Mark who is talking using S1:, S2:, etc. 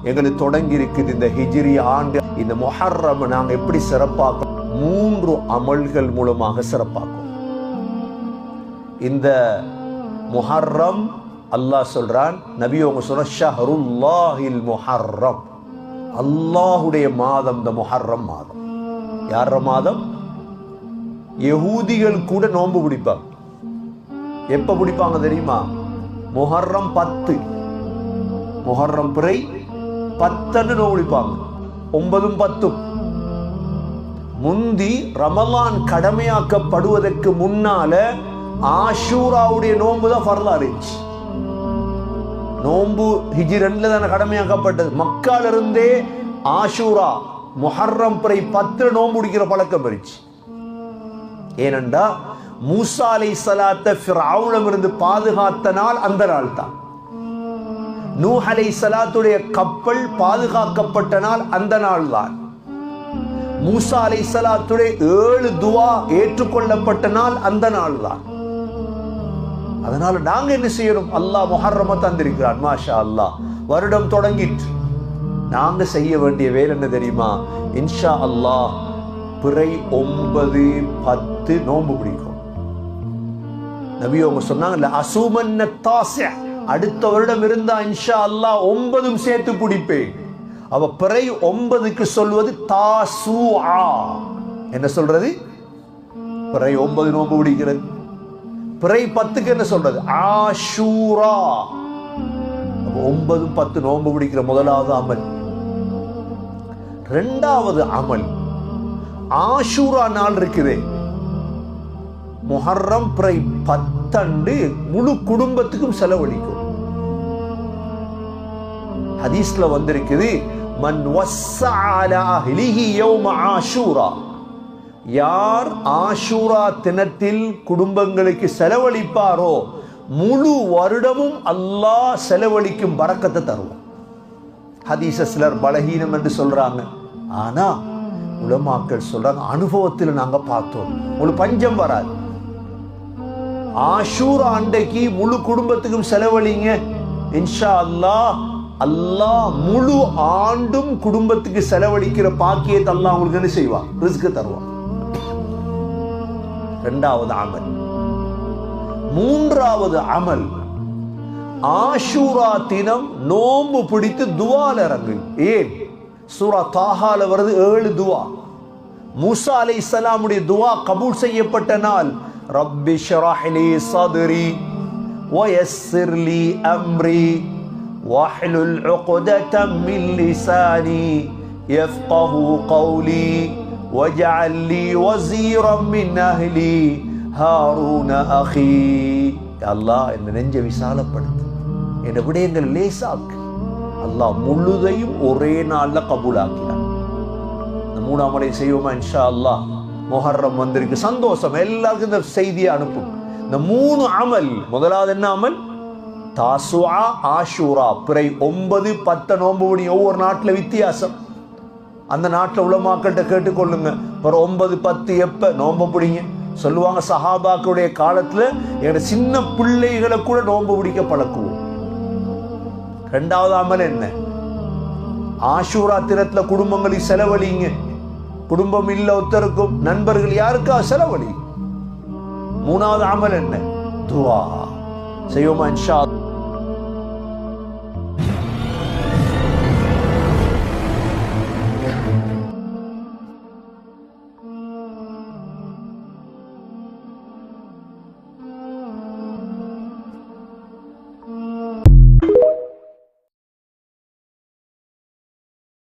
S1: எங்களுக்கு தொடங்கி இருக்குது இந்த ஹிஜ்ரி ஆண்டு. இந்த முஹர்ரம் நாங்க எப்படி சிறப்பாக்கும்? 3 அமல்கள் மூலமாக சிறப்பாக்கும். இந்த முஹர்ரம் அல்லாஹ் சொல்றான், நபி அவங்க சொல்ற ஷஹ்ருல்லாஹில் முஹர்ரம், அல்லாஹுடைய மாதம் இந்த முஹர்ரம் மாதம். யார மாதம்? யஹூதிகள் கூட நோன்பு பிடிப்பாங்க. எப்ப பிடிப்பாங்க தெரியுமா? முஹர்ரம் 10, முஹர்ரம் பிறை 10 நோன்பு பிடிப்பாங்க. 9, 10 முந்தி ரமலான் கடமையாக்கப்படுவதற்கு முன்னால ஆஷூராவுடைய நோன்பு தான் ஃபர்லா இருந்துச்சு. நோன்பு ஹிஜ்ரி 2 தானே கடமையாக்கப்பட்டது. மக்கால இருந்தே ஆஷூரா முஹர்ரம் பிறை 10 நோன்பு பிடிக்கிற பழக்கம் இருந்துச்சு. ஏனென்றா மூசா அலைஹிஸ்ஸலாத்தை ஃபிரௌனிடம் இருந்து பாதுகாத்த நாள் அந்த நாள் தான். நூஹ் அலைஹிஸ்ஸலாத்துடைய கப்பல் பாதுகாக்கப்பட்ட நாள் அந்த நாள் தான். மூசா அலைஹிஸ்ஸலாத்துடைய 7 துவா ஏற்றுக்கொள்ளப்பட்ட நாள் அந்த நாள் தான். அதனால நாங்க என்ன செய்யணும்? அல்லாஹ் முஹர்ரம தந்திருக்கிறான். மாஷா அல்லாஹ், வருடம் தொடங்கிட்டு நாங்க செய்ய வேண்டிய வேலை என்ன தெரியுமா? இன்ஷா அல்லாஹ் பிறை 9, 10 நோன்பு பிடிக்கும். நபி அவங்க சொன்னாங்க அசூமன்ன தாஸி, அடுத்த வருடம் இருந்தா இன்ஷா அல்லாஹ் 9 சேர்த்து பிடிப்பேன். அவ பிறை 9க்கு சொல்வது தாசூஆ. என்ன சொல்றது? பிறை 9 நோன்பு பிடிக்கிறது. பிறை 10க்கு என்ன சொல்றது? ஆஷூரா. 9, 10 நோன்பு பிடிக்கிற முதலாவது அமல். 2வது அமல் ஆஷூரா நாள் இருக்குது. முஹர்ரம் பிறை 10 முழு குடும்பத்துக்கும் செலவழிக்கும். ஹதீஸ்ல வந்திருக்குது, மன் வஸ்ஸஅ அலா அஹ்லிஹி யௌம ஆஷூரா, யார் ஆஷூரா தினத்தில் குடும்பங்களுக்கு செலவழிப்பாரோ முழு வருடமும் அல்லாஹ் செலவழிக்கும் பரக்கத்தை தருவான். ஹதீஸ சிலர் பலஹீனம் என்று சொல்றாங்க. ஆனா உலமாக்கள் சொல்றாங்க, அனுபவத்தில் நாங்க பார்த்தோம், உங்களுக்கு பஞ்சம் வராது. ஆஷூரா அன்றைக்கு முழு குடும்பத்துக்கும் செலவழிங்க, இன்ஷா அல்லாஹ் அல்லாஹ் முழு ஆண்டும் குடும்பத்துக்கு செலவழிக்கிற பாக்கியத்தை அல்லாஹ் உங்களுக்கு என்ன செய்வான்? ரிஸ்க் தருவான். 2வது அமல். 3வது அமல் ஆஷூரா தினம் நோன்பு பிடித்து துவால இறங்கு. ஏன்? சூரா தாஹால வருது 7 துவா. மூசா அலைஹிஸ்ஸலாமுடைய துவா கபூல் செய்யப்பட்ட நாள். ரப்பி ஷ்ரஹ் லி ஸத்ரி வயஸ்ஸிர் லி அம்ரி வஹ்லுல் உக்ததம் மின் லிசானி யஃப்கஹு கௌலி வஜஅல் லி வஸீரன் மின் அஹ்லி ஹாரூன அஹி. அல்லாஹ் இந்த நெஞ்சை விசாலப்படுத்து, என் விடயங்கள் லேசாக்கு. அல்லாஹ் முழுதையும் ஒரே நாள்ல கபூலாக்கினான். இந்த 3 அமலை செய்வோமா? இன்ஷா அல்லாஹ். முஹர்ரம் வந்திருக்கு, சந்தோஷம். எல்லாருக்கும் இந்த செய்தியை அனுப்பும். இந்த 3 அமல். முதலாவது என்ன அமல்? தாசுஆ, ஆஷூரா. பிறை 9, 10 நோன்பு பிடி. ஒவ்வொரு நாட்டில் வித்தியாசம். அந்த நாட்டில் உலமாக்கள்கிட்ட கேட்டுக்கொள்ளுங்க. பிற 9, 10 எப்ப நோன்பு பிடிங்க சொல்லுவாங்க. சஹாபாக்களுடைய காலத்துல எங்க சின்ன பிள்ளைகளை கூட நோன்பு பிடிக்க பழக்குவோம். 2வது அமல் என்ன? ஆஷூரா தினத்துல குடும்பங்களுக்கு செலவழிங்க. குடும்பம் இல்ல ஒருத்தருக்கும், நண்பர்கள் யாருக்கா செலவழி. 3வது அமல் என்ன? துவா செய்வோமா? இன்ஷா